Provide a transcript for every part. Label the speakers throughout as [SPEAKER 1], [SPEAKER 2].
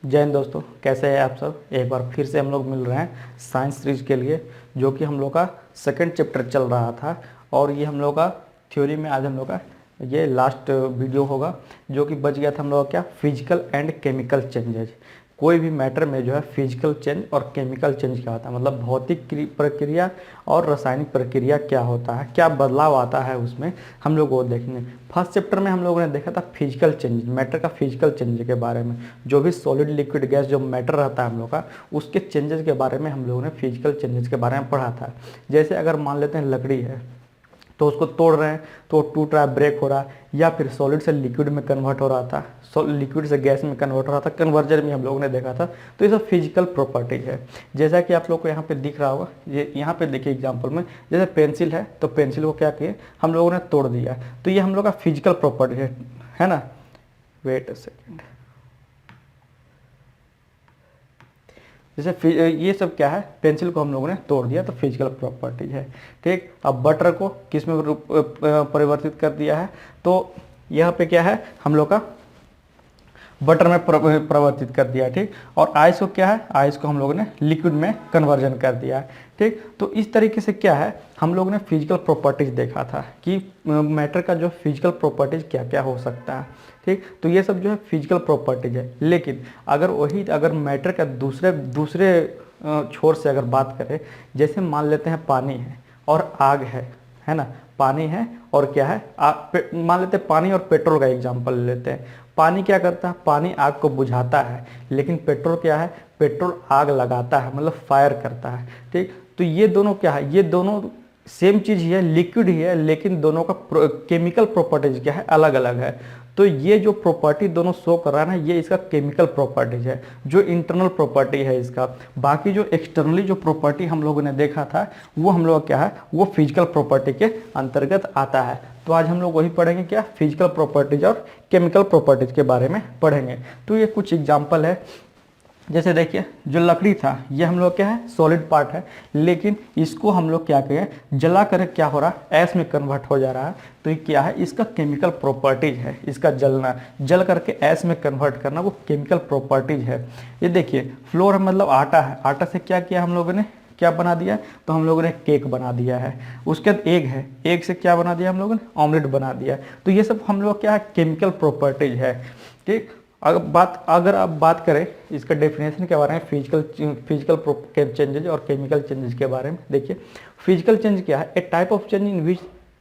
[SPEAKER 1] जय हिंद दोस्तों, कैसे हैं आप सब। एक बार फिर से हम लोग मिल रहे हैं साइंस सीरीज के लिए, जो कि हम लोग का सेकंड चैप्टर चल रहा था। और ये हम लोग का थ्योरी में आज हम लोग का ये लास्ट वीडियो होगा, जो कि बच गया था हम लोग का क्या, फिजिकल एंड केमिकल चेंजेज। कोई भी मैटर में जो है फिजिकल चेंज और केमिकल चेंज क्या होता है, मतलब भौतिक प्रक्रिया और रासायनिक प्रक्रिया क्या होता है, क्या बदलाव आता है उसमें, हम लोग वो देखेंगे। फर्स्ट चैप्टर में हम लोगों ने देखा था फिजिकल चेंज, मैटर का फिजिकल चेंज के बारे में। जो भी सॉलिड लिक्विड गैस जो मैटर रहता है हम लोग का, उसके चेंजेस के बारे में हम लोगों ने फिजिकल चेंजेस के बारे में पढ़ा था। जैसे अगर मान लेते हैं लकड़ी है, तो उसको तोड़ रहे हैं तो टूट रहा है, ब्रेक हो रहा है, या फिर सॉलिड से लिक्विड में कन्वर्ट हो रहा था, लिक्विड से गैस में कन्वर्ट हो रहा था, कन्वर्जन में हम लोगों ने देखा था। तो ये सब फिजिकल प्रॉपर्टीज है। जैसा कि आप लोग को यहाँ पे दिख रहा होगा, ये यहाँ पे देखिए एग्जांपल में, जैसे पेंसिल है तो पेंसिल को क्या किए हम लोगों ने तोड़ दिया, तो ये हम लोग का फिजिकल प्रॉपर्टी है ना। वेट अ सेकेंड, जैसे ये सब क्या है, पेंसिल को हम लोगों ने तोड़ दिया तो फिजिकल प्रॉपर्टीज है। ठीक, अब बटर को किस में परिवर्तित कर दिया है, तो यहाँ पे क्या है, हम लोग का बटर में परिवर्तित कर दिया। ठीक, और आइस को क्या है, आइस को हम लोगों ने लिक्विड में कन्वर्जन कर दिया है। ठीक, तो इस तरीके से क्या है, हम लोगों ने फिजिकल प्रॉपर्टीज देखा था कि मैटर का जो फिजिकल प्रॉपर्टीज क्या क्या हो सकता है। ठीक, तो ये सब जो है फिजिकल प्रॉपर्टीज है। लेकिन अगर मैटर का दूसरे छोर से अगर बात करें, जैसे मान लेते हैं पानी है और आग है ना। पानी है और क्या है, मान लेते हैं पानी और पेट्रोल का एग्जांपल लेते हैं। पानी क्या करता है, पानी आग को बुझाता है, लेकिन पेट्रोल क्या है, पेट्रोल आग लगाता है, मतलब फायर करता है। ठीक, तो ये दोनों क्या है, ये दोनों सेम चीज़ ही है, लिक्विड ही है, लेकिन दोनों का केमिकल प्रॉपर्टीज क्या है, अलग अलग है। तो ये जो प्रॉपर्टी दोनों शो कर रहा है ना, ये इसका केमिकल प्रॉपर्टीज है, जो इंटरनल प्रॉपर्टी है इसका। बाकी जो एक्सटर्नली जो प्रॉपर्टी हम लोगों ने देखा था, वो हम लोग क्या है, वो फिजिकल प्रॉपर्टी के अंतर्गत आता है। तो आज हम लोग वही पढ़ेंगे, क्या, फिजिकल प्रॉपर्टीज और केमिकल प्रॉपर्टीज के बारे में पढ़ेंगे। तो ये कुछ एग्जाम्पल है। जैसे देखिए, जो लकड़ी था ये हम लोग क्या है, सॉलिड पार्ट है, लेकिन इसको हम लोग क्या करें, जला कर क्या हो रहा है, ऐश में कन्वर्ट हो जा रहा है। तो ये क्या है, इसका केमिकल प्रॉपर्टीज है, इसका जलना, जल करके ऐश में कन्वर्ट करना, वो केमिकल प्रॉपर्टीज है। ये देखिए, फ्लोर मतलब आटा है, आटा से क्या किया हम लोगों ने, क्या बना दिया, तो हम लोगों ने केक बना दिया है। उसके बाद एग है, एग से क्या बना दिया हम लोगों ने, ऑमलेट बना दिया। तो ये सब हम लोग क्या है, केमिकल प्रॉपर्टीज है। ठीक, अगर आप बात करें इसका डेफिनेशन के बारे में, फिजिकल चेंजेज और केमिकल चेंजेज के बारे में, देखिए फिजिकल चेंज क्या है, a type of change in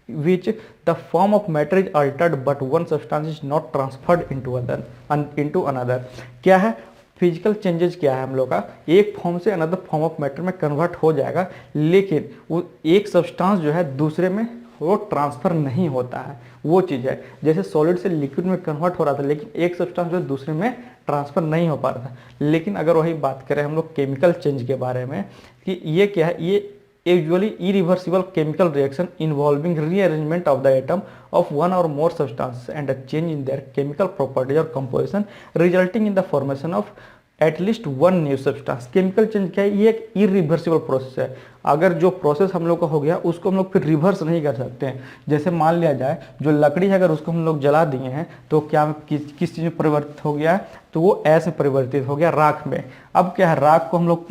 [SPEAKER 1] which the form of matter is altered but one substance is not transferred into another. क्या है, फिजिकल चेंजेस क्या है, हम लोग का एक फॉर्म से अनदर फॉर्म ऑफ मैटर में कन्वर्ट हो जाएगा, लेकिन वो एक सब्सटेंस जो है दूसरे में वो ट्रांसफर नहीं होता है, वो चीज़ है। जैसे सॉलिड से लिक्विड में कन्वर्ट हो रहा था, लेकिन एक सब्सटेंस जो दूसरे में ट्रांसफर नहीं हो पा रहा था। लेकिन अगर वही बात करें हम लोग केमिकल चेंज के बारे में, कि ये क्या है, ये usually irreversible chemical reaction involving rearrangement of the atom of one or more substances and a change in their chemical properties or composition resulting in the formation of at least one new substance। Chemical change क्या है, ये एक irreversible process है। अगर जो process हम लोग का हो गया, उसको हम लोग फिर रिवर्स नहीं कर सकते हैं। जैसे मान लिया जाए, जो लकड़ी है अगर उसको हम लोग जला दिए हैं, तो क्या किस चीज़ में परिवर्तित हो गया है, तो वो ऐसे परिवर्तित हो गया, राख में। अब क्या है, राख को हम लोग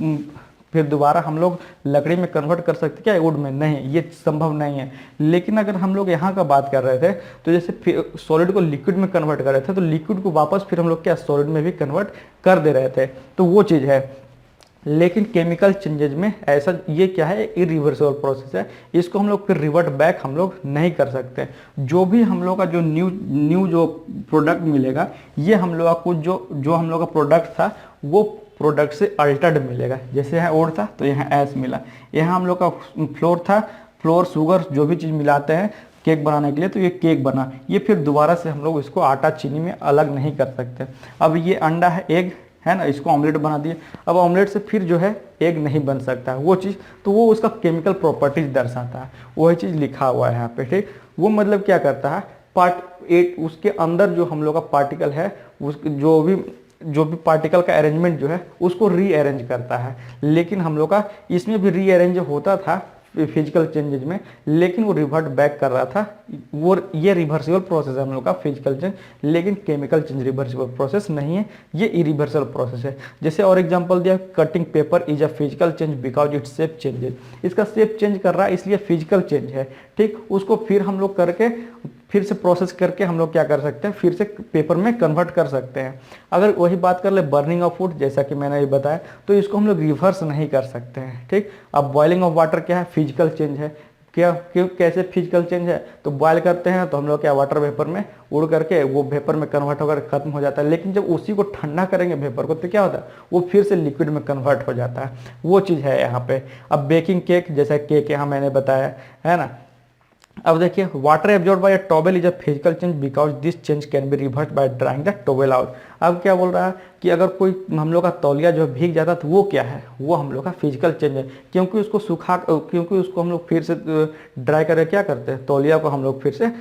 [SPEAKER 1] फिर दोबारा हम लोग लकड़ी में कन्वर्ट कर सकते क्या, वुड में, नहीं, ये संभव नहीं है। लेकिन अगर हम लोग यहाँ का बात कर रहे थे, तो जैसे सॉलिड को लिक्विड में कन्वर्ट कर रहे थे, तो लिक्विड को वापस फिर हम लोग क्या, सॉलिड में भी कन्वर्ट कर दे रहे थे, तो वो चीज़ है। लेकिन केमिकल चेंजेज में ऐसा, ये क्या है, इरिवर्सिबल प्रोसेस है, इसको हम लोग फिर रिवर्ट बैक हम लोग नहीं कर सकते। जो भी हम लोग का जो न्यू जो प्रोडक्ट मिलेगा, ये हम लोग का कुछ जो हम लोग का प्रोडक्ट था, वो प्रोडक्ट से अल्टर्ड मिलेगा। जैसे यहाँ ओड था तो यहाँ ऐस मिला, यहाँ हम लोग का फ्लोर था, फ्लोर शुगर जो भी चीज़ मिलाते हैं केक बनाने के लिए, तो ये केक बना, ये फिर दोबारा से हम लोग इसको आटा चीनी में अलग नहीं कर सकते। अब ये अंडा है, एग है ना, इसको ऑमलेट बना दिए, अब ऑमलेट से फिर जो है एग नहीं बन सकता है, वो चीज़, तो वो उसका केमिकल प्रॉपर्टीज दर्शाता है, वही चीज़ लिखा हुआ है यहाँ पे। ठीक, वो मतलब क्या करता है, पार्ट एट, उसके अंदर जो हम लोग का पार्टिकल है, उस जो भी पार्टिकल का अरेंजमेंट जो है, उसको रीअरेंज करता है। लेकिन हम लोग का इसमें भी रीअरेंज होता था फिजिकल चेंजेज में, लेकिन वो रिवर्ट बैक कर रहा था। वो ये रिवर्सिबल प्रोसेस है हम लोग का फिजिकल चेंज, लेकिन केमिकल चेंज रिवर्सिबल प्रोसेस नहीं है, ये इरिवर्सिबल प्रोसेस है। जैसे और एग्जांपल दिया, cutting paper is a physical change because its shape changes. इसका शेप चेंज कर रहा है इसलिए फिजिकल चेंज है, ठीक। उसको फिर हम लोग करके फिर से प्रोसेस करके हम लोग क्या कर सकते हैं, फिर से पेपर में कन्वर्ट कर सकते हैं। अगर वही बात कर ले बर्निंग ऑफ फूड, जैसा कि मैंने ये बताया, तो इसको हम लोग रिवर्स नहीं कर सकते हैं, ठीक। अब बॉइलिंग ऑफ वाटर क्या है, फिजिकल चेंज है। क्या क्यों कैसे फिजिकल चेंज है, तो बॉयल करते हैं तो हम लोग क्या वाटर वेपर में उड़ करके वो वेपर में कन्वर्ट होकर खत्म हो जाता है, लेकिन जब उसी को ठंडा करेंगे वेपर को तो क्या होता है, वो फिर से लिक्विड में कन्वर्ट हो जाता है। वो चीज़ है यहाँ पे। अब बेकिंग केक, जैसा केक यहाँ मैंने बताया है ना। अब देखिए, water absorb by a towel is a physical change because this change can be reverse by drying the towel out. अब क्या बोल रहा है कि अगर कोई हम लोग का तौलिया जो भीग जाता है तो वो क्या है, वो हम लोग का फिजिकल चेंज है, क्योंकि उसको हम लोग फिर से ड्राई करके क्या करते हैं, तौलिया को हम लोग फिर से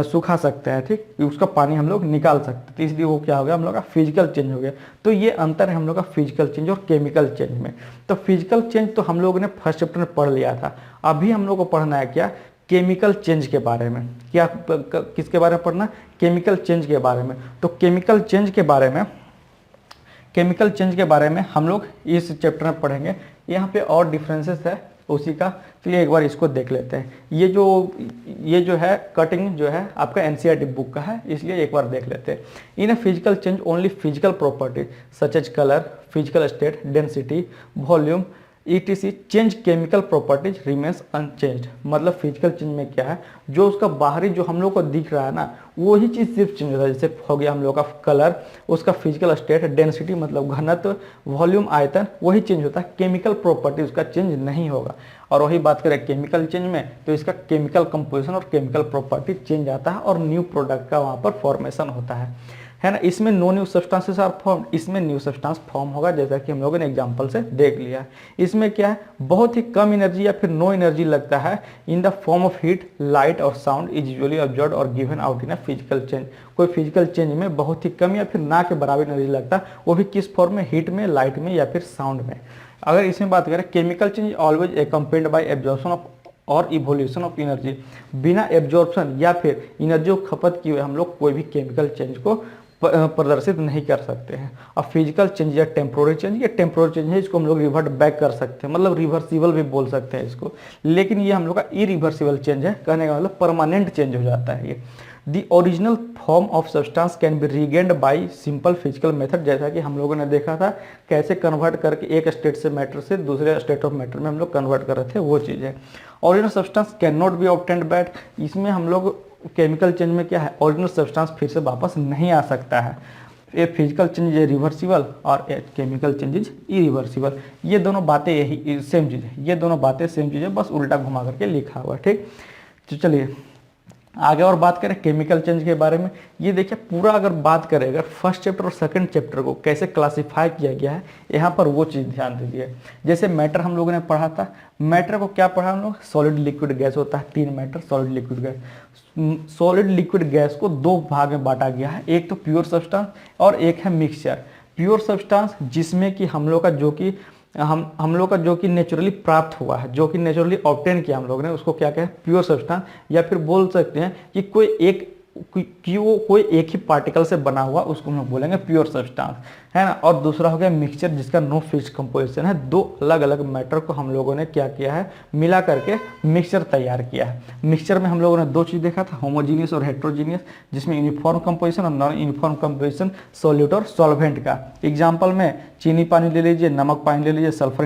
[SPEAKER 1] सुखा सकते हैं, ठीक, उसका पानी हम लोग निकाल सकते हैं, तो इसलिए वो क्या हो गया, हम लोग का फिजिकल चेंज हो गया। तो ये अंतर है हम लोग का फिजिकल चेंज और केमिकल चेंज में। तो फिजिकल चेंज तो हम लोगों ने फर्स्ट चैप्टर में पढ़ लिया था। अभी हम लोग को पढ़ना है क्या, केमिकल चेंज के बारे में। क्या किसके बारे में पढ़ना, केमिकल चेंज के बारे में। तो केमिकल चेंज के बारे में हम लोग इस चैप्टर में पढ़ेंगे। यहाँ पे और डिफरेंसेस है उसी का, चलिए एक बार इसको देख लेते हैं। ये जो है कटिंग जो है आपका एनसीईआरटी बुक का है, इसलिए एक बार देख लेते हैं। In a physical change only physical property such as colour, physical state, density, volume ETC change chemical properties remains unchanged. मतलब फिजिकल चेंज में क्या है, जो उसका बाहरी जो हम लोग को दिख रहा है ना, वही चीज़ सिर्फ चेंज होता है। जैसे हो गया हम लोग का कलर, उसका फिजिकल स्टेट, डेंसिटी मतलब घनत्व, वॉल्यूम आयतन, वही चेंज होता है। केमिकल प्रॉपर्टी उसका चेंज नहीं होगा। और वही बात करें केमिकल चेंज में, तो इसका केमिकल कंपोजिशन और केमिकल प्रॉपर्टी चेंज आता है और न्यू प्रोडक्ट का वहाँ पर फॉर्मेशन होता है ना। इसमें no new substances are form, इसमें न्यू सब्सटेंस फॉर्म होगा, जैसा कि हम लोगों ने एग्जांपल से देख लिया है। इसमें क्या है, बहुत ही कम एनर्जी या फिर नो एनर्जी लगता है in the form of heat, light और साउंड इज यूजुअली ऑब्जर्व्ड और given out in a physical change. कोई फिजिकल चेंज में बहुत ही कम या फिर ना के बराबर एनर्जी लगता है, वो भी किस फॉर्म में, हीट में, लाइट में या फिर साउंड में। अगर इसमें बात करें, chemical change always accompanied by absorption of और इवोल्यूशन ऑफ एनर्जी। बिना एब्जॉर्प्शन या फिर एनर्जी को खपत किए हम लोग कोई भी केमिकल चेंज को प्रदर्शित नहीं कर सकते हैं। अब फिजिकल चेंज या टेम्पोररी चेंज, या टेम्पोररी चेंज है, इसको हम लोग रिवर्ट बैक कर सकते हैं, मतलब रिवर्सिबल भी बोल सकते हैं इसको। लेकिन ये हम लोग का इरिवर्सिबल चेंज है, कहने का मतलब परमानेंट चेंज हो जाता है ये। The original form of substance can be regained by simple physical method, जैसा कि हम लोगों ने देखा था कैसे कन्वर्ट करके एक स्टेट से मैटर से दूसरे स्टेट ऑफ मैटर में हम लोग कन्वर्ट कर रहे थे, वो चीज़ है। Original substance can not be obtained back, इसमें हम लोग केमिकल चेंज में क्या है, ओरिजिनल सब्सटेंस फिर से वापस नहीं आ सकता है। ये फिजिकल चेंज है रिवर्सिबल और केमिकल चेंजेज इरिवर्सिबल। ये दोनों बातें यही सेम चीज़ है, ये दोनों बातें सेम चीज़ है, बस उल्टा घुमा करके लिखा हुआ है, ठीक। तो चलिए आगे और बात करें केमिकल चेंज के बारे में। ये देखिए पूरा अगर बात करें, अगर फर्स्ट चैप्टर और सेकंड चैप्टर को कैसे क्लासिफाई किया गया है, यहाँ पर वो चीज़ ध्यान दीजिए। जैसे मैटर हम लोगों ने पढ़ा था, मैटर को क्या पढ़ा हम लोग, सॉलिड लिक्विड गैस होता है, 3 matter solid liquid gas. Solid liquid gas को 2 भाग में बांटा गया है, एक तो प्योर सब्सटेंस और एक है मिक्सचर। प्योर सब्सटेंस जिसमें कि हम लोग का जो कि नेचुरली प्राप्त हुआ है, जो कि नेचुरली ऑब्टेन किया हम लोग ने, उसको क्या कहें, प्योर सब्सटेंस। या फिर बोल सकते हैं कि कोई एक ही पार्टिकल से बना हुआ, उसको हम बोलेंगे प्योर सब्सटेंस, है ना। और दूसरा हो गया मिक्सचर, जिसका नो फिक्स्ड कंपोजिशन है। 2 अलग अलग मैटर को हम लोगों ने क्या किया है, मिला करके मिक्सचर तैयार किया है। मिक्सचर में हम लोगों ने 2 चीज़ देखा था, होमोजीनियस और हेट्रोजीनियस, जिसमें यूनिफॉर्म कंपोजिशन और नॉन यूनिफॉर्म कंपोजिशन सॉल्यूट और सॉल्वेंट का। एग्जाम्पल में चीनी पानी ले लीजिए, नमक पानी ले लीजिए, sulphur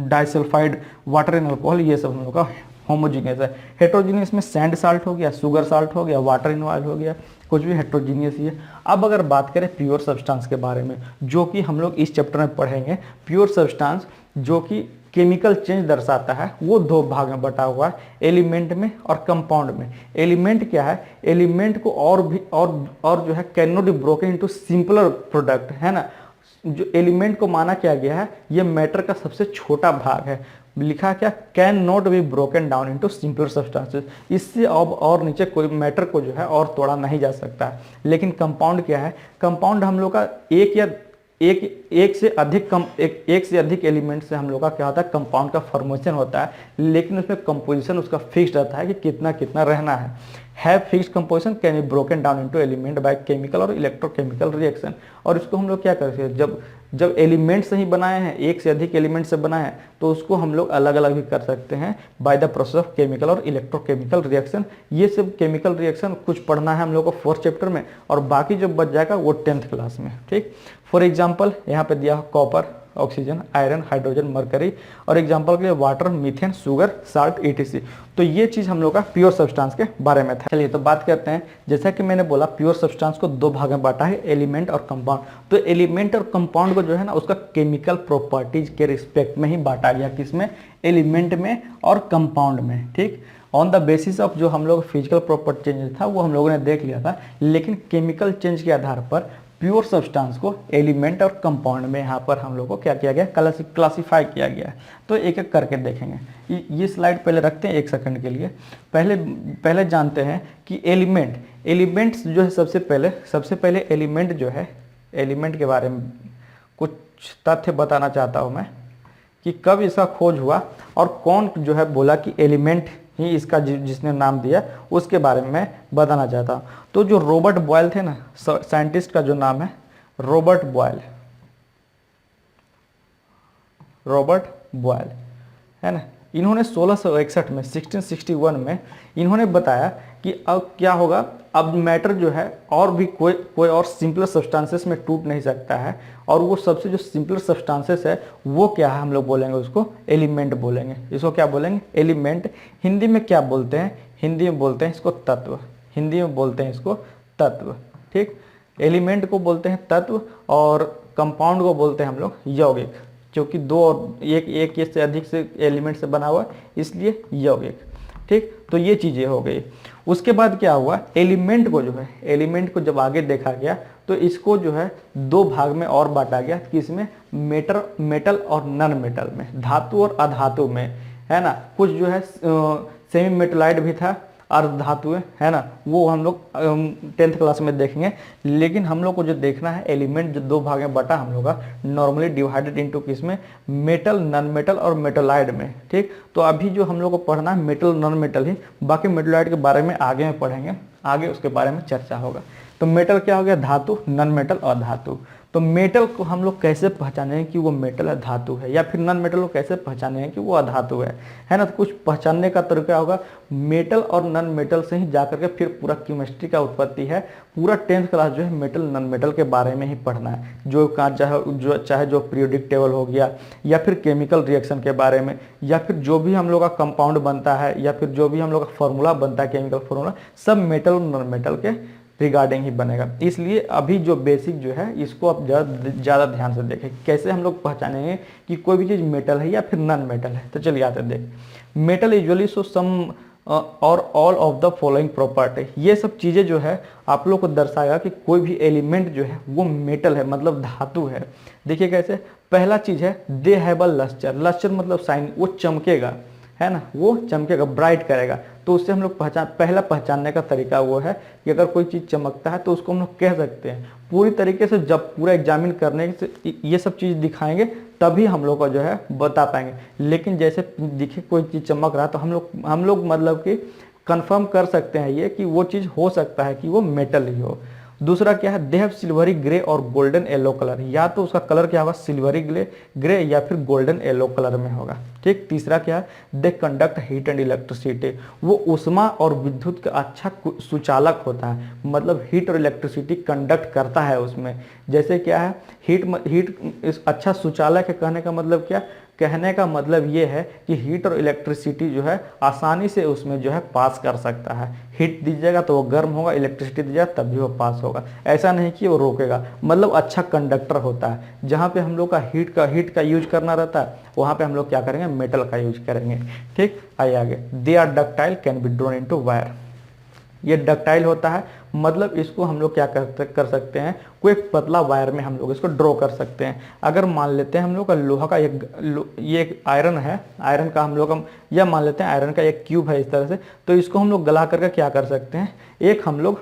[SPEAKER 1] disulphide water and alcohol, ये सब हम लोग का होमोजीनियस है। हेट्रोजीनियस में सैंड साल्ट हो गया, शुगर साल्ट हो गया, वाटर इन ऑयल हो गया, कुछ भी हेट्रोजीनियस ही है। अब अगर बात करें प्योर सब्सटेंस के बारे में, जो कि हम लोग इस चैप्टर में पढ़ेंगे, प्योर सब्सटेंस जो कि केमिकल चेंज दर्शाता है, वो 2 भाग में बटा हुआ है, एलिमेंट में और कंपाउंड में। एलिमेंट क्या है, एलिमेंट को और जो है can not be broken into simpler product, है ना। जो एलिमेंट को माना क्या गया है, ये मैटर का सबसे छोटा भाग है। लिखा क्या, can not be broken down into simpler substances, इससे अब और नीचे कोई मैटर को जो है और तोड़ा नहीं जा सकता है। लेकिन कंपाउंड क्या है, कंपाउंड हम लोग का एक से अधिक एलिमेंट से हम लोग का क्या होता है, कंपाउंड का फॉर्मेशन होता है, लेकिन उसमें कंपोजिशन उसका फिक्स रहता है कि कितना कितना रहना है। Have fixed composition can be broken down into element by chemical और इलेक्ट्रोकेमिकल रिएक्शन। और इसको हम लोग क्या करते हैं, जब एलिमेंट से ही बनाए हैं, एक से अधिक एलिमेंट से बनाए हैं, तो उसको हम लोग अलग अलग भी कर सकते हैं by the process of chemical और इलेक्ट्रोकेमिकल रिएक्शन। ये सब केमिकल रिएक्शन कुछ पढ़ना है हम लोग को 4th चैप्टर में, और बाकी जो बच जाएगा वो 10th क्लास में। ठीक, फॉर एग्जाम्पल यहाँ पे दिया copper, oxygen, iron, hydrogen, mercury, और एग्जांपल के लिए water, methane, sugar, salt, etc। तो ये चीज़ हम लोग का प्योर सब्सटेंस के बारे में था। चलिए तो बात करते हैं, जैसा कि मैंने बोला प्योर सब्सटेंस को 2 भाग में बांटा है, एलिमेंट और कंपाउंड। तो एलिमेंट और कंपाउंड को जो है ना उसका केमिकल प्रॉपर्टीज के रिस्पेक्ट में ही बांटा गया, किसमें, एलिमेंट में और कंपाउंड में। ठीक, ऑन द बेसिस ऑफ जो हम लोग फिजिकल प्रॉपर्टी चेंज था वो हम लोगों ने देख लिया था, लेकिन केमिकल चेंज के आधार पर प्योर सब्सटेंस को एलिमेंट और कंपाउंड में यहाँ पर हम लोग को क्या किया गया, क्लासिफाई किया गया है। तो एक एक करके देखेंगे। ये स्लाइड पहले रखते हैं 1 सेकंड के लिए। पहले जानते हैं कि एलिमेंट्स जो है, सबसे पहले एलिमेंट जो है, एलिमेंट के बारे में कुछ तथ्य बताना चाहता हूँ मैं कि कब इसका खोज हुआ और कौन जो है बोला कि एलिमेंट ही इसका जिसने नाम दिया, उसके बारे में मैं बताना चाहता हूँ। तो जो रॉबर्ट बॉयल थे ना, साइंटिस्ट का जो नाम है रॉबर्ट बॉयल है ना, इन्होंने 1661 में 1661 में इन्होंने बताया कि अब क्या होगा, अब मैटर जो है और भी कोई और सिंपलर सब्सटेंसेस में टूट नहीं सकता है, और वो सबसे जो सिंपलर सब्सटेंसेस है वो क्या है, हम लोग बोलेंगे उसको एलिमेंट बोलेंगे। इसको क्या बोलेंगे, एलिमेंट। हिंदी में क्या बोलते हैं, हिंदी में बोलते हैं इसको तत्व, हिंदी में बोलते हैं इसको तत्व। ठीक, एलिमेंट को बोलते हैं तत्व और कंपाउंड को बोलते हैं हम लोग यौगिक, क्योंकि 2 और एक से अधिक से एलिमेंट से बना हुआ इसलिए यौगिक। ठीक, तो ये चीज़ें हो गई। उसके बाद क्या हुआ, एलिमेंट को जब आगे देखा गया तो इसको जो है 2 भाग में और बांटा गया, किसमें, मेटल और नॉन मेटल में, धातु और अधातु में, है ना। कुछ जो है सेमी मेटलाइट भी था, अर्धधातुएं, है ना, वो हम लोग 10th क्लास में देखेंगे। लेकिन हम लोग को जो देखना है, एलिमेंट जो 2 भाग में बटा हम लोग का, नॉर्मली डिवाइडेड इनटू किसमें, मेटल, नॉन मेटल और मेटलाइड में। ठीक, तो अभी जो हम लोग को पढ़ना है मेटल नॉन मेटल ही, बाकी मेटलाइड के बारे में आगे में पढ़ेंगे, आगे उसके बारे में चर्चा होगा। तो मेटल क्या हो गया, धातु, नॉन मेटल और धातु। तो मेटल को हम लोग कैसे पहचानें कि वो मेटल है, धातु है, या फिर नॉन मेटल को कैसे पहचानें कि वो अधातु है ना। तो कुछ पहचानने का तरीका होगा, मेटल और नॉन मेटल से ही जाकर के फिर पूरा केमिस्ट्री का उत्पत्ति है। पूरा 10th क्लास जो है मेटल नॉन मेटल के बारे में ही पढ़ना है, चाहे जो पीरियोडिक टेबल हो गया, या फिर केमिकल रिएक्शन के बारे में, या फिर जो भी हम लोग का कंपाउंड बनता है, या फिर जो भी हम लोग का फॉर्मूला बनता है, केमिकल फॉर्मूला, सब मेटल और नॉन मेटल के रिगार्डिंग ही बनेगा। इसलिए अभी जो बेसिक जो है इसको आप ज़्यादा ध्यान से देखें, कैसे हम लोग पहचानेंगे कि कोई भी चीज़ मेटल है या फिर नॉन मेटल है। तो चलिए आते देख, मेटल यूजुअली सो सम और all of the following property. ये सब चीज़ें जो है आप लोग को दर्शाएगा कि कोई भी एलिमेंट जो है वो मेटल है, मतलब धातु है। देखिए कैसे, पहला चीज़ है they have a luster, luster मतलब साइन, वो चमकेगा, है ना, वो चमकेगा, ब्राइट करेगा। तो उससे हम लोग पहला पहचानने का तरीका वो है कि अगर कोई चीज़ चमकता है तो उसको हम लोग कह सकते हैं। पूरी तरीके से जब पूरा एग्जामिन करने से ये सब चीज़ दिखाएंगे तभी हम लोग को जो है बता पाएंगे। लेकिन जैसे दिखे कोई चीज़ चमक रहा तो हम लोग मतलब कि कंफर्म कर सकते हैं ये कि वो चीज़ हो सकता है कि वो मेटल ही हो। दूसरा क्या है, दे हैव सिल्वरी ग्रे और गोल्डन येलो कलर, या तो उसका कलर क्या होगा, सिल्वरी ग्रे या फिर गोल्डन येलो कलर में होगा। ठीक, तीसरा क्या है, they conduct heat and electricity, वो उष्मा और विद्युत का अच्छा सुचालक होता है, मतलब हीट और इलेक्ट्रिसिटी कंडक्ट करता है उसमें। जैसे क्या है, हीट अच्छा सुचालक है, कहने का मतलब क्या, कहने का मतलब ये है कि हीट और इलेक्ट्रिसिटी जो है आसानी से उसमें जो है पास कर सकता है। हीट दीजिएगा तो वो गर्म होगा, इलेक्ट्रिसिटी दीजिएगा तब भी वो पास होगा, ऐसा नहीं कि वो रोकेगा, मतलब अच्छा कंडक्टर होता है। जहाँ पे हम लोग का हीट का यूज करना रहता है वहाँ पे हम लोग क्या करेंगे, मेटल का यूज करेंगे। ठीक, आइए आगे, they are ductile can be drawn into wire. ये डक्टाइल होता है, मतलब इसको हम लोग क्या कर सकते हैं, कोई एक पतला वायर में हम लोग इसको ड्रॉ कर सकते हैं। अगर मान लेते हैं हम लोग का लोहा का ये एक आयरन है, आयरन का हम लोग यह मान लेते हैं आयरन का एक क्यूब है इस तरह से, तो इसको हम लोग गला करके क्या कर सकते हैं, एक हम लोग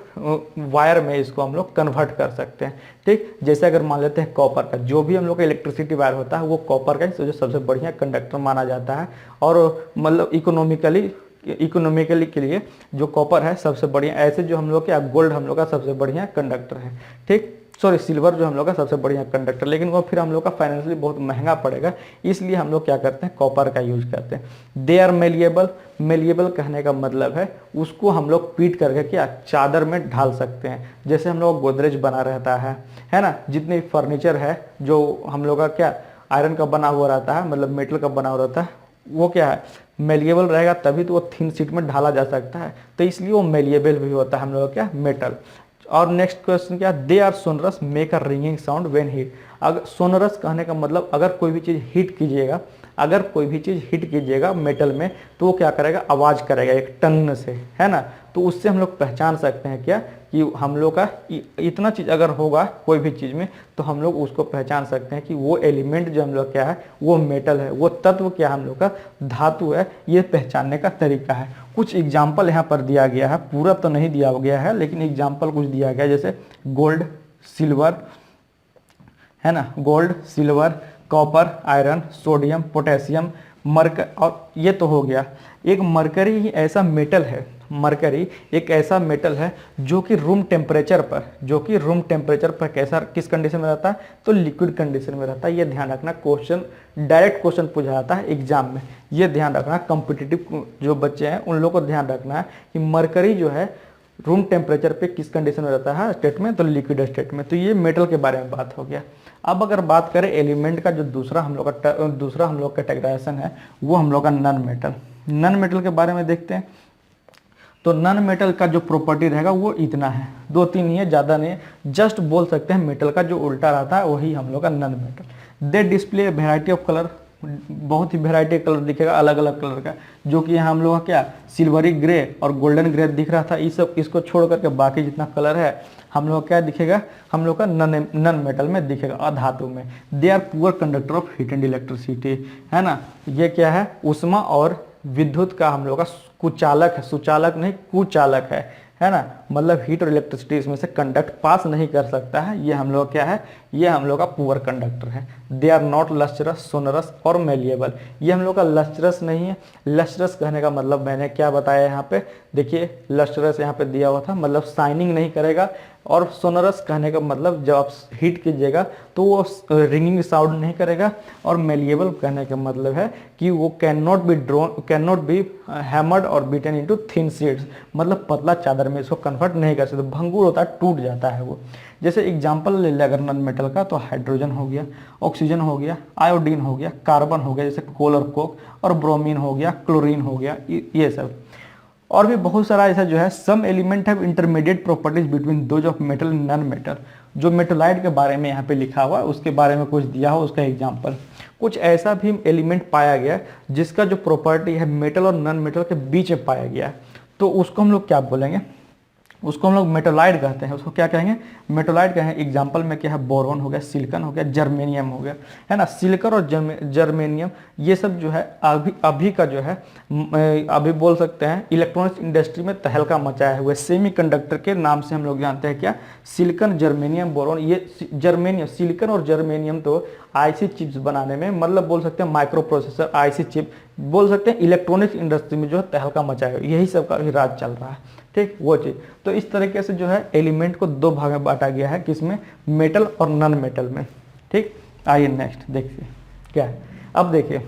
[SPEAKER 1] वायर में इसको हम लोग कन्वर्ट कर सकते हैं। ठीक, जैसे अगर मान लेते हैं कॉपर का, जो भी हम लोग का इलेक्ट्रिसिटी वायर होता है वो कॉपर का जो सबसे बढ़िया कंडक्टर माना जाता है, और मतलब इकोनॉमिकली के लिए जो कॉपर है सबसे बढ़िया, ऐसे जो हम लोग के गोल्ड हम लोग का सबसे बढ़िया कंडक्टर है। ठीक, सॉरी सिल्वर जो हम लोग का सबसे बढ़िया कंडक्टर, लेकिन वो फिर हम लोग का फाइनेंशियली बहुत महंगा पड़ेगा, इसलिए हम लोग क्या करते हैं, कॉपर का यूज करते हैं। दे आर मेलिएबल, मेलिएबल कहने का मतलब है उसको हम लोग पीट करके क्या चादर में ढाल सकते हैं। जैसे हम लोग गोदरेज बना रहता है ना, जितने फर्नीचर है जो हम लोग का क्या आयरन का बना हुआ रहता है, मतलब मेटल का बना हुआ रहता है, वो क्या है मेलिएबल रहेगा, तभी तो वो थिन शीट में ढाला जा सकता है, तो इसलिए वो मेलिएबल भी होता है हम लोग क्या मेटल। और नेक्स्ट क्वेश्चन क्या, they are sonorous make a ringing sound when heat. अगर सोनरस कहने का मतलब अगर कोई भी चीज़ हीट कीजिएगा, अगर कोई भी चीज़ हीट कीजिएगा मेटल में, तो वो क्या करेगा, आवाज़ करेगा एक टन से, है ना। तो उससे हम लोग पहचान सकते हैं क्या कि हम लोग का इतना चीज़ अगर होगा कोई भी चीज़ में, तो हम लोग उसको पहचान सकते हैं कि वो एलिमेंट जो हम लोग क्या है वो मेटल है, वो तत्व क्या हम लोग का धातु है, ये पहचानने का तरीका है। कुछ एग्जाम्पल यहाँ पर दिया गया है, पूरा तो नहीं दिया गया है लेकिन एग्जाम्पल कुछ दिया गया है, जैसे गोल्ड, सिल्वर, है ना, gold, silver, copper, iron, sodium, potassium, और ये तो हो गया। एक मरकरी ही ऐसा मेटल है, मरकरी एक ऐसा मेटल है जो कि रूम टेम्परेचर पर कैसा किस कंडीशन में रहता है, तो लिक्विड कंडीशन में रहता है। ये ध्यान रखना, क्वेश्चन डायरेक्ट क्वेश्चन पूछा जाता है एग्जाम में, ये ध्यान रखना। कॉम्पिटिटिव जो बच्चे हैं उन लोगों को ध्यान रखना है कि मरकरी जो है रूम टेम्परेचर पे किस कंडीशन में रहता है स्टेट में, तो लिक्विड स्टेट में। तो ये मेटल के बारे में बात हो गया। अब अगर बात करें एलिमेंट का, जो दूसरा हम लोग का कैटेगराइजेशन है वो हम लोग का नॉन मेटल। नॉन मेटल के बारे में देखते हैं, तो नॉन मेटल का जो प्रॉपर्टी रहेगा वो इतना है, 2-3 ही है, ज़्यादा नहीं है, जस्ट बोल सकते हैं मेटल का जो उल्टा रहता है वही हम लोग का non metal. They display variety of colour, बहुत ही वेराइटी कलर दिखेगा, अलग अलग कलर का, जो कि यहाँ हम लोग का क्या सिल्वरी ग्रे और गोल्डन ग्रे दिख रहा था, इसको छोड़ करके बाकी जितना कलर है हम लोग क्या दिखेगा, हम लोग का नॉन मेटल में दिखेगा, अधातु में। They are poor conductor of heat and electricity, है ना, ये क्या है ऊष्मा और विद्युत का हम लोग का कुचालक है, सुचालक नहीं कुचालक है ना, मतलब हीट और इलेक्ट्रिसिटी इसमें से कंडक्ट पास नहीं कर सकता है, ये हम लोग क्या है, ये हम लोग का पुअर कंडक्टर है। They are not lustrous, sonorous और मेलिएबल, ये हम लोग का लस्ट्रस नहीं है। लस्ट्रस कहने का मतलब मैंने क्या बताया यहाँ पे, देखिए लस्ट्रस यहाँ पे दिया हुआ था, मतलब शाइनिंग नहीं करेगा, और सोनरस कहने का मतलब जब आप हीट कीजिएगा तो वो रिंगिंग साउंड नहीं करेगा, और मेलिएबल कहने का मतलब है कि वो कैन नॉट बी हैमर्ड और बीटन इनटू थिन शीट्स, मतलब पतला चादर में इसको कन्वर्ट नहीं कर सकते, भंगुर होता है, टूट जाता है वो। जैसे एग्जांपल ले लिया अगर नॉन मेटल का, तो हाइड्रोजन हो गया, ऑक्सीजन हो गया, आयोडीन हो गया, कार्बन हो गया जैसे कोल और कोक, और ब्रोमीन हो गया, क्लोरीन हो गया, ये सब और भी बहुत सारा ऐसा जो है। Some element have intermediate properties between those of metal and non metal, जो मेटोलाइट के बारे में यहाँ पे लिखा हुआ है उसके बारे में कुछ दिया हो, उसका एग्जांपल। कुछ ऐसा भी एलिमेंट पाया गया जिसका जो प्रॉपर्टी है मेटल और नॉन मेटल के बीच में पाया गया है, तो उसको हम लोग क्या बोलेंगे, उसको हम लोग मेटोलाइट कहते हैं। उसको क्या कहेंगे, मेटोलाइट कहेंगे। एग्जांपल में क्या है, बोरॉन हो गया, सिलिकॉन हो गया, जर्मेनियम हो गया, है ना। सिलिकॉन और जर्मेनियम ये सब जो है अभी का जो है, अभी बोल सकते हैं इलेक्ट्रॉनिक्स इंडस्ट्री में तहलका मचाया हुआ है। सेमीकंडक्टर के नाम से हम लोग जानते हैं क्या, सिलिकॉन, जर्मेनियम, बोरॉन। ये जर्मेनियम, सिलिकॉन और जर्मेनियम तो आईसी चिप्स बनाने में, मतलब बोल सकते हैं माइक्रो प्रोसेसर, आईसी चिप बोल सकते हैं, इलेक्ट्रॉनिक्स इंडस्ट्री में जो है तहलका मचाया हुआ, यही सब का भी राज चल रहा है, ठीक वो चीज़। तो इस तरीके से जो है एलिमेंट को 2 भाग में बांटा गया है, किसमें, मेटल और नॉन मेटल में, ठीक। आइए नेक्स्ट देखिए क्या है। अब देखिए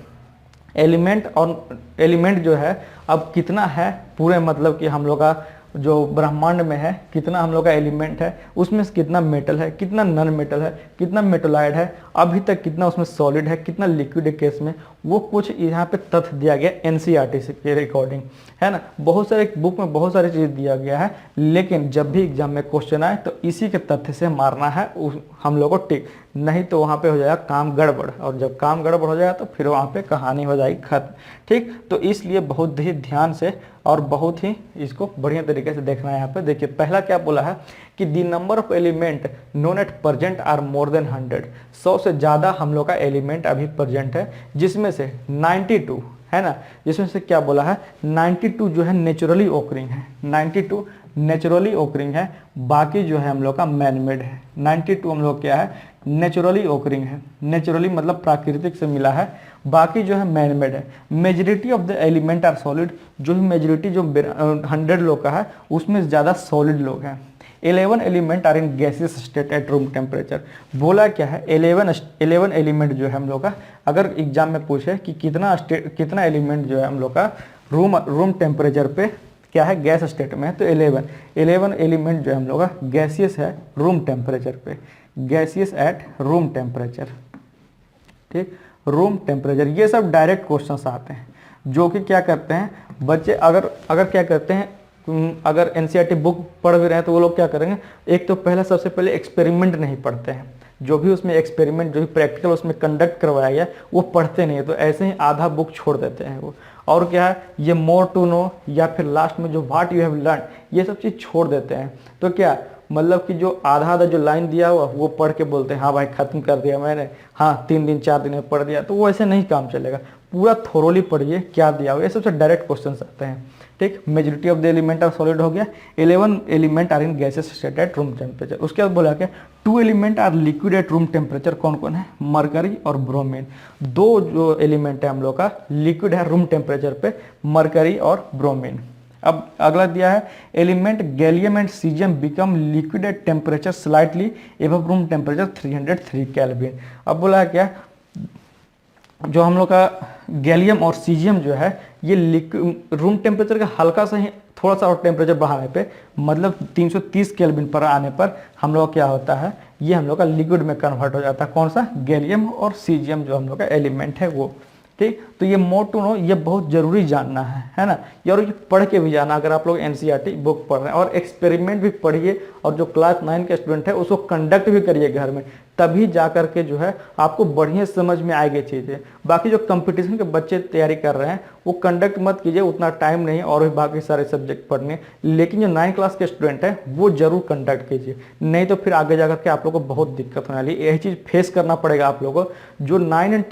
[SPEAKER 1] एलिमेंट जो है अब कितना है, पूरे मतलब कि हम लोग का जो ब्रह्मांड में है कितना हम लोग का एलिमेंट है, उसमें से कितना मेटल है, कितना नॉन मेटल है, कितना मेटोलाइड है, अभी तक कितना उसमें सॉलिड है, कितना लिक्विड है केस में, वो कुछ यहाँ पे तथ्य दिया गया एनसीईआरटी के रिकॉर्डिंग, है ना। बहुत सारे बुक में बहुत सारी चीज़ दिया गया है, लेकिन जब भी एग्जाम में क्वेश्चन आए तो इसी के तथ्य से मारना है हम लोग को टिक। नहीं तो वहाँ पे हो जाएगा काम गड़बड़, और जब काम गड़बड़ हो जाएगा तो फिर वहाँ पे कहानी हो जाएगी खत्म। ठीक, तो इसलिए बहुत ही ध्यान से और बहुत ही इसको बढ़िया तरीके से देखना है। यहाँ पे देखिए पहला क्या बोला है कि the number of element known at present are more than 100, 100 से ज़्यादा हम लोग का एलिमेंट अभी प्रेजेंट है, जिसमें से 92 है ना, जिसमें से क्या बोला है 92 जो है नेचुरली ओकरिंग है, 92 नेचुरली ओकरिंग है, बाकी जो है हम लोग का मैनमेड है। 92 हम लोग क्या है नेचुरली ओकरिंग है, नेचुरली मतलब प्राकृतिक से मिला है, बाकी जो है मैनमेड है। Majority of the element are solid, जो भी मेजॉरिटी जो 100 लोग का है उसमें ज़्यादा सॉलिड लोग हैं। 11 element are in gaseous state at room temperature, बोला क्या है 11 एलिमेंट जो है हम लोग का, अगर एग्जाम में पूछे कि कितना एलिमेंट जो है हम लोग का रूम टेम्परेचर पे क्या है गैस स्टेट में है, तो 11 एलिमेंट जो है हम लोग का गैसियस है रूम टेम्परेचर पे, गैसियस एट रूम टेम्परेचर। ठीक, रूम टेम्परेचर, ये सब डायरेक्ट क्वेश्चंस आते हैं जो कि क्या करते हैं बच्चे, अगर क्या करते हैं, अगर एनसीईआरटी बुक पढ़ भी रहे हैं तो वो लोग क्या करेंगे, एक तो पहले सबसे पहले एक्सपेरिमेंट नहीं पढ़ते हैं, जो भी उसमें एक्सपेरिमेंट जो भी प्रैक्टिकल उसमें कंडक्ट करवाया गया वो पढ़ते नहीं है, तो ऐसे ही आधा बुक छोड़ देते हैं वो। और क्या है ये मोर टू नो या फिर लास्ट में जो व्हाट यू हैव लर्न, ये सब चीज़ छोड़ देते हैं। तो क्या मतलब कि जो आधा जो लाइन दिया हुआ वो पढ़ के बोलते हैं हाँ भाई खत्म कर दिया मैंने, हाँ 3 दिन 4 दिन में पढ़ दिया, तो वो ऐसे नहीं काम चलेगा। पूरा थोरोली पढ़िए क्या दिया हुआ, ये सबसे डायरेक्ट क्वेश्चन आते हैं। ठीक, majority of the element are solid हो गया, 11 element are in gases state at room temperature. उसके बाद बोला क्या 2 element are liquid at room temperature, कौन कौन है, मरकरी और ब्रोमीन। 2 जो एलिमेंट है हम लोग का लिक्विड है रूम टेम्परेचर पे, मरकरी और ब्रोमीन। अब अगला दिया है element gallium and caesium become liquid at temperature slightly above room temperature 303 kelvin. अब बोला है क्या जो हम लोग का गैलियम और सीजियम जो है ये रूम टेम्परेचर का हल्का सा ही थोड़ा सा और टेम्परेचर बढ़ाने पे मतलब 330 केल्विन पर आने पर हम लोग क्या होता है ये हम लोग का लिक्विड में कन्वर्ट हो जाता है। कौन सा, गैलियम और सीजियम जो हम लोग का एलिमेंट है वो। ठीक, तो ये मोर टू नो ये बहुत जरूरी जानना है ना, और ये पढ़ के भी जाना अगर आप लोग एनसीईआरटी बुक पढ़ रहे हैं, और एक्सपेरिमेंट भी पढ़िए, और जो क्लास 9 के स्टूडेंट है उसको कंडक्ट भी करिए घर में, तभी जा करके जो है आपको बढ़िया समझ में आएगी चीज़ें। बाकी जो कंपटीशन के बच्चे तैयारी कर रहे हैं वो कंडक्ट मत कीजिए, उतना टाइम नहीं और भी बाकी सारे सब्जेक्ट पढ़ने, लेकिन जो 9 क्लास के स्टूडेंट है वो जरूर कंडक्ट कीजिए, नहीं तो फिर आगे जा करके आप लोग को बहुत दिक्कत होने वाली है। यही चीज़ फेस करना पड़ेगा आप लोगों को, जो 9 एंड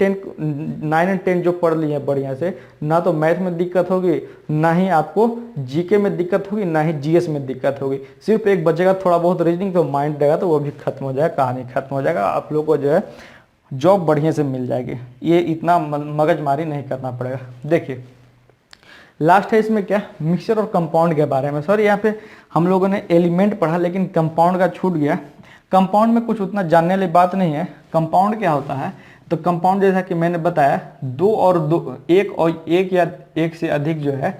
[SPEAKER 1] 10 जो पढ़ लिए हैं बढ़िया से, ना तो मैथ में दिक्कत होगी, ना ही आपको जीके में दिक्कत होगी, ना ही जीएस में दिक्कत होगी। सिर्फ एक बचेगा थोड़ा बहुत रीजनिंग, तो माइंड रहेगा तो वो भी खत्म हो जाएगा, कहानी खत्म हो जाएगा, आप लोग को जो है जॉब बढ़िया से मिल जाएगी। ये इतना मगजमारी नहीं करना पड़ेगा। देखिए लास्ट है इसमें क्या, मिक्सचर और कंपाउंड के बारे में। सॉरी यहाँ पे हम लोगों ने एलिमेंट पढ़ा लेकिन कंपाउंड का छूट गया। कंपाउंड में कुछ उतना जानने वाली बात नहीं है। कंपाउंड क्या होता है, तो कंपाउंड जैसा कि मैंने बताया एक या एक से अधिक जो है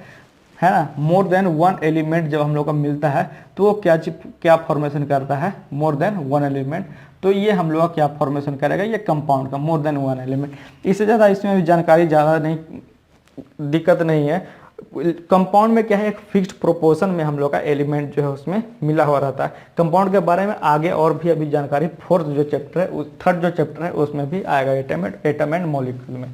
[SPEAKER 1] ना, मोर देन 1 एलिमेंट जब हम लोग का मिलता है तो वो क्या फॉर्मेशन करता है, मोर देन 1 एलिमेंट। तो ये हम लोग का क्या फॉर्मेशन करेगा, ये कंपाउंड का मोर देन 1 एलिमेंट। इससे ज़्यादा इसमें भी जानकारी ज़्यादा नहीं, दिक्कत नहीं है। कंपाउंड में क्या है, एक फिक्स्ड प्रोपोर्शन में हम लोग का एलिमेंट जो है उसमें मिला हुआ रहता है। कंपाउंड के बारे में आगे और भी अभी जानकारी थर्ड जो चैप्टर है उसमें भी आएगा, एटम एंड मॉलिक्यूल में।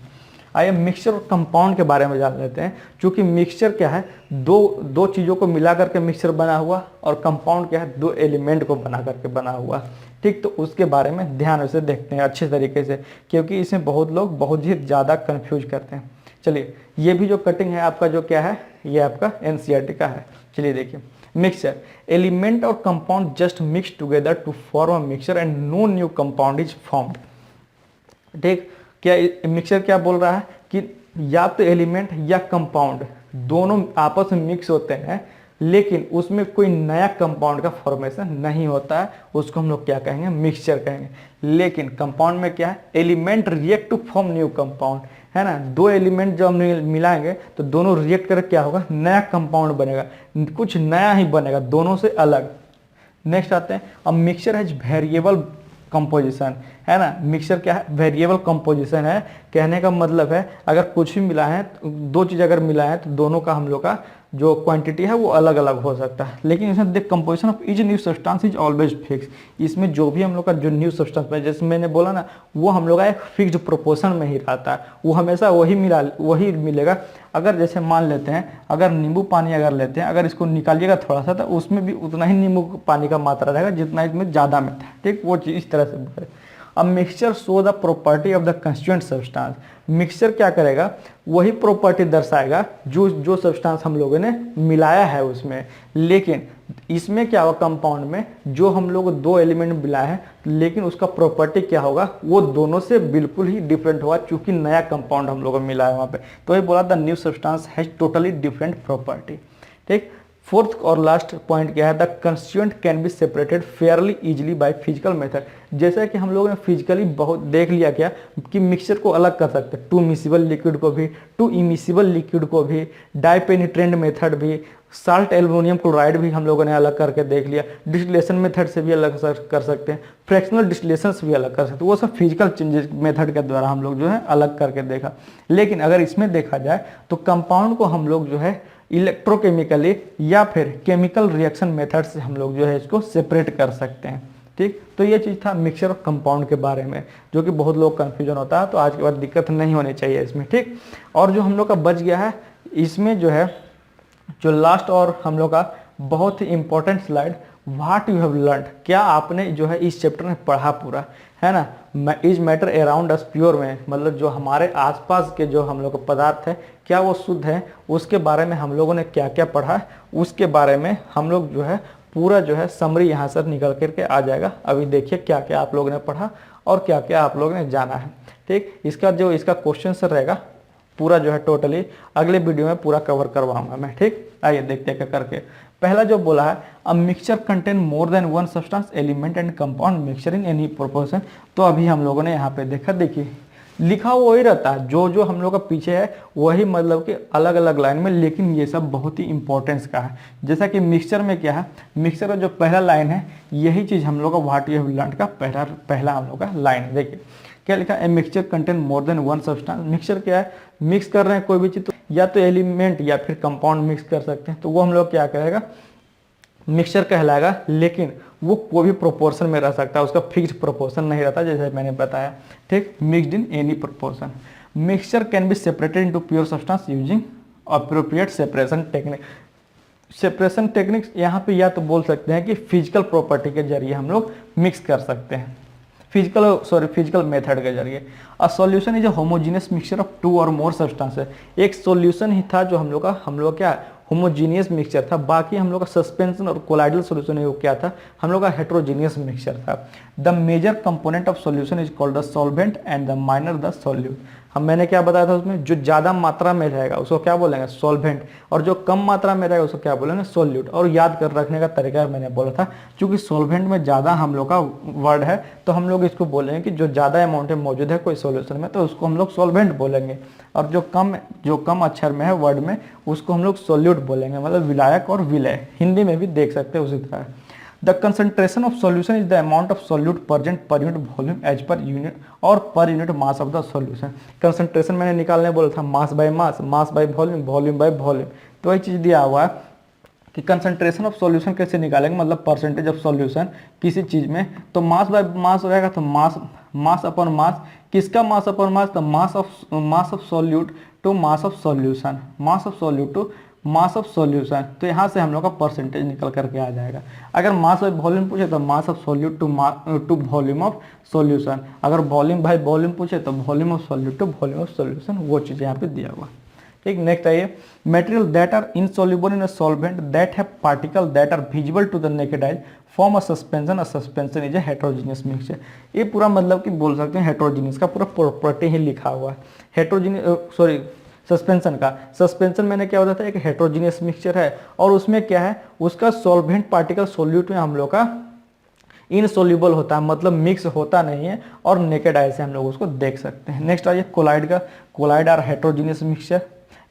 [SPEAKER 1] आइए मिक्सचर और कंपाउंड के बारे में जान लेते हैं। क्योंकि मिक्सचर क्या है, दो चीज़ों को मिला करके मिक्सचर बना हुआ, और कंपाउंड क्या है, 2 एलिमेंट को बना करके बना हुआ। ठीक, तो उसके बारे में ध्यान से देखते हैं अच्छे तरीके से, क्योंकि इसमें बहुत लोग बहुत ही ज़्यादा कन्फ्यूज करते हैं। चलिए ये भी जो कटिंग है आपका जो क्या है, ये आपका एनसीईआरटी का है। चलिए देखिए, मिक्सचर एलिमेंट और compound just mix together to form a mixture and no new compound is formed. ठीक, क्या मिक्सचर क्या बोल रहा है कि या तो एलिमेंट या कंपाउंड दोनों आपस में मिक्स होते हैं, लेकिन उसमें कोई नया कंपाउंड का फॉर्मेशन नहीं होता है, उसको हम लोग क्या कहेंगे, मिक्सचर कहेंगे। लेकिन कंपाउंड में क्या है, element react to form new compound, है ना। 2 एलिमेंट जब हम मिलाएंगे तो दोनों रिएक्ट करके क्या होगा, नया कंपाउंड बनेगा, कुछ नया ही बनेगा, दोनों से अलग। नेक्स्ट आते हैं, अब मिक्सचर हैज वेरिएबल कंपोजिशन, है ना। मिक्सचर क्या है, वेरिएबल कंपोजिशन है। कहने का मतलब है अगर कुछ भी मिला है, 2 चीज़ अगर मिला है तो दोनों का हम लोग का जो क्वांटिटी है वो अलग अलग हो सकता है, लेकिन इसमें the composition of each new substance is always fix. इसमें जो भी हम लोग का जो न्यू सब्सटेंस है, जैसे मैंने बोला ना, वो हम लोग का एक फिक्स्ड प्रोपोर्शन में ही रहता है, वो हमेशा वही मिलेगा। अगर जैसे मान लेते हैं, अगर नींबू पानी अगर लेते हैं, अगर इसको निकालिएगा थोड़ा सा, तो उसमें भी उतना ही नींबू पानी का मात्रा रहेगा जितना इसमें ज़्यादा में था, ठीक। वो चीज़ इस तरह से। अब mixture show the property of the constituent substance. Mixture क्या करेगा, वही प्रॉपर्टी दर्शाएगा जो सब्सटेंस हम लोगों ने मिलाया है उसमें। लेकिन इसमें क्या होगा, कंपाउंड में जो हम लोग दो एलिमेंट मिलाए हैं, लेकिन उसका प्रॉपर्टी क्या होगा, वो दोनों से बिल्कुल ही डिफरेंट होगा, क्योंकि नया कंपाउंड हम लोग को मिला है वहाँ पे। तो ये बोला the new substance has totally different property, ठीक। फोर्थ और लास्ट पॉइंट क्या है, the constituent can be separated Fairlie easily by physical method. जैसा कि हम लोगों ने फिजिकली बहुत देख लिया क्या कि मिक्सचर को अलग कर सकते हैं, टू मिसिबल लिक्विड को भी, टू इमिसिबल लिक्विड को भी, डाइपेनिट्रेंट मेथड भी, साल्ट एल्युमिनियम क्लोराइड भी हम लोगों ने अलग करके देख लिया, डिस्टिलेशन मेथड से भी अलग कर सकते हैं, फ्रैक्शनल डिस्टिलेशन से भी अलग कर सकते हैं। वो सब फिजिकल चेंजेस मेथड के द्वारा हम लोग जो है अलग करके देखा। लेकिन अगर इसमें देखा जाए तो कंपाउंड को हम लोग जो है इलेक्ट्रोकेमिकली या फिर केमिकल रिएक्शन मेथड से हम लोग जो है इसको सेपरेट कर सकते हैं, ठीक। तो ये चीज़ था मिक्सचर ऑफ कंपाउंड के बारे में, जो कि बहुत लोग कंफ्यूजन होता है, तो आज के बाद दिक्कत नहीं होनी चाहिए इसमें, ठीक। और जो हम लोग का बच गया है इसमें जो है, जो लास्ट और हम लोग का बहुत ही important slide, what you have learn, क्या आपने जो है इस चैप्टर में पढ़ा पूरा, है ना। Is matter around us pure में, मतलब जो हमारे आसपास के जो हम लोग का पदार्थ है क्या वो शुद्ध है, उसके बारे में हम लोगों ने क्या क्या पढ़ा है, उसके बारे में हम लोग जो है पूरा जो है समरी यहाँ से निकल करके आ जाएगा। अभी देखिए क्या क्या आप लोगों ने पढ़ा और क्या क्या आप लोगों ने जाना है, ठीक। इसका जो इसका क्वेश्चन सर रहेगा पूरा जो है टोटली अगले वीडियो में पूरा कवर करवाऊंगा मैं, ठीक। आइए देखते हैं क्या करके। पहला जो बोला है, a mixture contain more than one substance element and compound mixture in any proportion. तो अभी हम लोगों ने यहाँ पे देखा, देखिए लिखा वही रहता है, जो हम लोग का पीछे है वही, मतलब कि अलग अलग लाइन में, लेकिन ये सब बहुत ही इंपॉर्टेंस का है। जैसा कि मिक्सचर में क्या है, मिक्सचर का जो पहला लाइन है यही चीज़ हम लोग का व्हाट यू हैव लर्न का पहला हम लोग का लाइन है। देखिए क्या लिखा है, mixture contain more than one substance. Mixture क्या है, मिक्स कर रहे हैं कोई भी चीज़, तो या तो एलिमेंट या फिर कंपाउंड मिक्स कर सकते हैं, तो वो हम लोग क्या करेगा, मिक्सचर कहलाएगा। लेकिन वो कोई भी प्रोपोर्शन में रह सकता है, उसका फिक्स्ड प्रोपोर्शन नहीं रहता, जैसे मैंने बताया, ठीक। Mixed in any proportion. Mixture can be separated into pure substance using appropriate separation technique. Separation techniques यहाँ पे या तो बोल सकते हैं कि फिजिकल प्रॉपर्टी के जरिए हम लोग मिक्स कर सकते हैं, फिजिकल मेथड के जरिए। A solution is a homogeneous mixture of two or more substances. एक सॉल्यूशन ही था जो हम लोग क्या होमोजीनियस मिक्सचर था, बाकी हम लोग का सस्पेंशन और कोलाइडल सॉल्यूशन है वो क्या था, हम लोग का हेट्रोजीनियस मिक्सचर था। The major component of solution is called the solvent and the minor the solute. हम मैंने क्या बताया था उसमें, जो ज़्यादा मात्रा में रहेगा उसको क्या बोलेंगे, सॉल्वेंट, और जो कम मात्रा में रहेगा उसको क्या बोलेंगे, सॉल्यूट। और याद कर रखने का तरीका मैंने बोला था, क्योंकि सॉल्वेंट में ज़्यादा हम लोग का वर्ड है, तो हम लोग इसको बोलेंगे कि जो ज़्यादा अमाउंट में मौजूद है कोई सॉल्यूशन में, तो उसको हम लोग सॉल्वेंट बोलेंगे। और जो कम अक्षर में है वर्ड में, उसको हम लोग सॉल्यूट बोलेंगे, मतलब विलायक और विलय, हिंदी में भी देख सकते हैं उसी तरह। The concentration of solution is the amount of solute present per unit volume as per unit और per unit mass of the solution. Concentration मैंने निकालने बोला था, mass by mass, mass by volume, volume by volume. तो वही चीज़ दिया हुआ है कि कंसंट्रेशन ऑफ सॉल्यूशन कैसे निकालेंगे, मतलब परसेंटेज ऑफ सॉल्यूशन किसी चीज़ में, तो मास बाय मास रहेगा, तो मास अपॉन मास, किसका मास अपॉन मास, तो mass of solute to mass of solution, mass of solute to mass of solution. तो यहाँ से हम लोग का परसेंटेज निकल करके आ जाएगा। अगर मास बाय वॉल्यूम पूछे तो mass of solute to volume of solution, अगर वॉल्यूम बाय वॉल्यूम पूछे तो volume of solute to volume of solution, वो चीज़ यहाँ पे दिया हुआ। ठीक, नेक्स्ट आइए, material that are insoluble in a solvent that have particle that are visible to the naked eye form a suspension is a heterogeneous mixture. ये पूरा मतलब कि बोल सकते हैं हेट्रोजीनियस का पूरा प्रॉपर्टी ही लिखा हुआ है। हेट्रोजीनियस सस्पेंशन का, सस्पेंशन मैंने क्या होता था, एक हेट्रोजीनियस मिक्सचर है और उसमें क्या है, उसका सॉल्वेंट पार्टिकल सॉल्यूट में हम लोग का इनसोल्यूबल होता है, मतलब मिक्स होता नहीं है, और नेकेड आई से हम लोग उसको देख सकते हैं। नेक्स्ट आइए कोलाइड का, colloid are heterogeneous mixture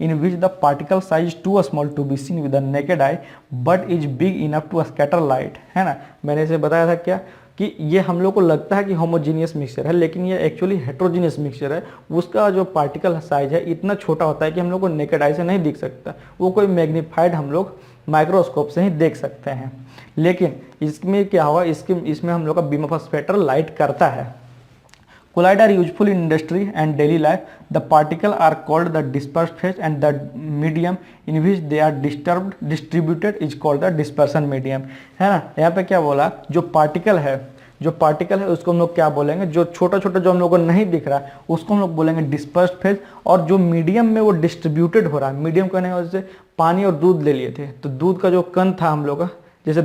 [SPEAKER 1] in which the particle size too small to be seen with the naked eye but is big enough to scatter light, है ना। मैंने इसे बताया था क्या, कि ये हम लोग को लगता है कि होमोजीनियस मिक्सचर है, लेकिन ये एक्चुअली हेट्रोजीनियस मिक्सचर है। उसका जो पार्टिकल साइज है इतना छोटा होता है कि हम लोग को नेकेड आई से नहीं दिख सकता, वो कोई मैग्नीफाइड हम लोग माइक्रोस्कोप से ही देख सकते हैं। लेकिन इसमें क्या हुआ, इसमें हम लोग का बीम ऑफ स्पेक्टर लाइट करता है। Collider are useful in industry and daily life. The particle are called the dispersed phase and the medium in which they are distributed is called the dispersion medium, है ना। यहाँ पे क्या बोला, जो particle है उसको हम लोग क्या बोलेंगे, जो छोटा छोटा जो हम लोग को नहीं दिख रहा है उसको हम लोग बोलेंगे डिस्पर्स्ड फेज। और जो मीडियम में वो डिस्ट्रीब्यूटेड हो रहा है, मीडियम कहने का जैसे पानी और दूध ले लिए थे, तो दूध का जो कण था हम लोग का, जैसे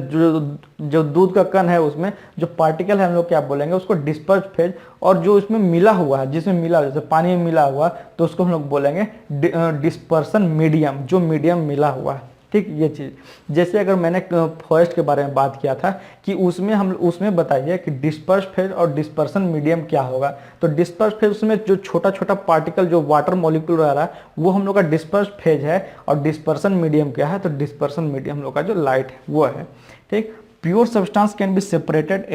[SPEAKER 1] जो दूध का कण है उसमें जो पार्टिकल है हम लोग क्या बोलेंगे उसको डिस्पर्स्ड फेज। और जो उसमें मिला हुआ है, जिसमें मिला, जैसे पानी में मिला हुआ, तो उसको हम लोग बोलेंगे डिस्पर्सन मीडियम, जो मीडियम मिला हुआ है। ठीक, ये चीज़ जैसे अगर मैंने फॉरेस्ट के बारे में बात किया था कि उसमें बताइए कि डिस्पर्स फेज और डिस्पर्सन मीडियम क्या होगा। तो डिस्पर्स फेज उसमें जो छोटा छोटा पार्टिकल जो वाटर मॉलिक्यूल रहा है वो हम लोग का डिस्पर्स फेज है, और डिस्पर्सन मीडियम क्या है, तो डिस्पर्सन मीडियम हम लोग का जो लाइट है वो है। ठीक, pure substance can be separated,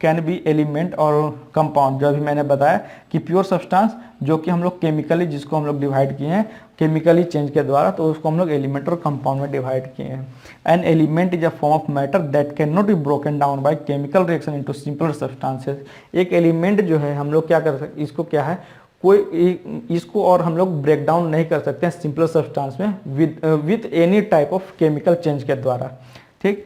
[SPEAKER 1] can be element और कंपाउंड। जो अभी मैंने बताया कि प्योर सब्सटेंस जो कि हम लोग केमिकली, जिसको हम लोग डिवाइड किए हैं केमिकली चेंज के द्वारा, तो उसको हम लोग एलिमेंट और कंपाउंड में डिवाइड किए हैं। An element is a form of matter that can not be broken down by chemical reaction into simpler substances. एक एलिमेंट जो है हम लोग क्या कर सकते, इसको क्या है, इसको और हम लोग ब्रेक डाउन नहीं कर सकते हैं सिंपलर सब्सटेंस में with any type of chemical change के द्वारा। ठीक,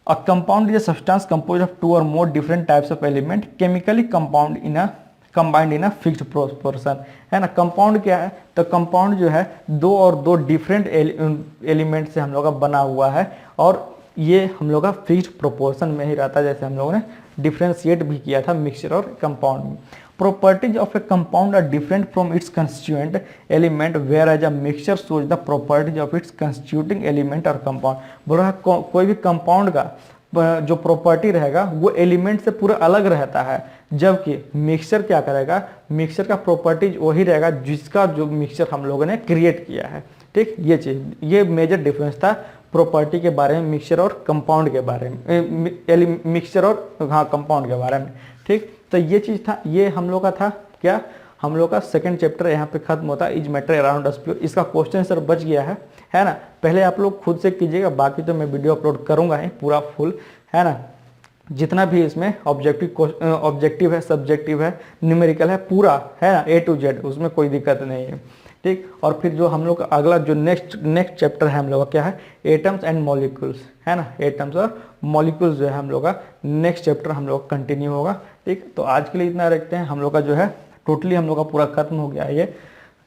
[SPEAKER 1] a compound is a substance composed of two or more different types of element chemically combined in a fixed proportion, है ना। कंपाउंड क्या है, तो कंपाउंड जो है दो डिफरेंट एलिमेंट से हम लोग का बना हुआ है, और ये हम लोग का फिक्स्ड प्रोपोर्शन में ही रहता है, जैसे हम लोगों ने डिफ्रेंशिएट भी किया था मिक्सचर और कंपाउंड में। Properties of a compound are different from its constituent element, whereas a mixture shows the properties of its constituting element or compound। बोला कोई भी कंपाउंड का जो प्रॉपर्टी रहेगा वो एलिमेंट से पूरा अलग रहता है, जबकि मिक्सचर क्या करेगा, मिक्सचर का प्रॉपर्टीज वही रहेगा जिसका जो मिक्सचर हम लोगों ने क्रिएट किया है। ठीक, ये चीज़, ये मेजर डिफरेंस था प्रॉपर्टी के बारे में मिक्सचर और कंपाउंड के बारे में, मिक्सचर और हाँ कंपाउंड के बारे में। ठीक, तो ये चीज़ था, ये हम लोग का था क्या, हम लोग का सेकंड चैप्टर यहाँ पे खत्म होता है, is matter around us pure. इसका क्वेश्चन सर बच गया है ना। पहले आप लोग खुद से कीजिएगा, बाकी तो मैं वीडियो अपलोड करूँगा ही पूरा फुल, है ना। जितना भी इसमें ऑब्जेक्टिव है, सब्जेक्टिव है, न्यूमेरिकल है, पूरा है ना, A to Z, उसमें कोई दिक्कत नहीं है। ठीक, और फिर जो हम लोग का अगला जो नेक्स्ट चैप्टर है हम लोग का क्या है, एटम्स एंड मॉलिक्यूल्स, है ना। एटम्स और मॉलिक्यूल्स जो है हम लोग का नेक्स्ट चैप्टर हम लोग का कंटिन्यू होगा। ठीक, तो आज के लिए इतना रखते हैं, हम लोग का जो है टोटली हम लोग का पूरा खत्म हो गया है। ये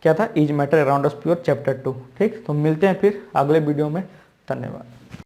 [SPEAKER 1] क्या था, is matter around us pure chapter 2। ठीक, तो मिलते हैं फिर अगले वीडियो में, धन्यवाद।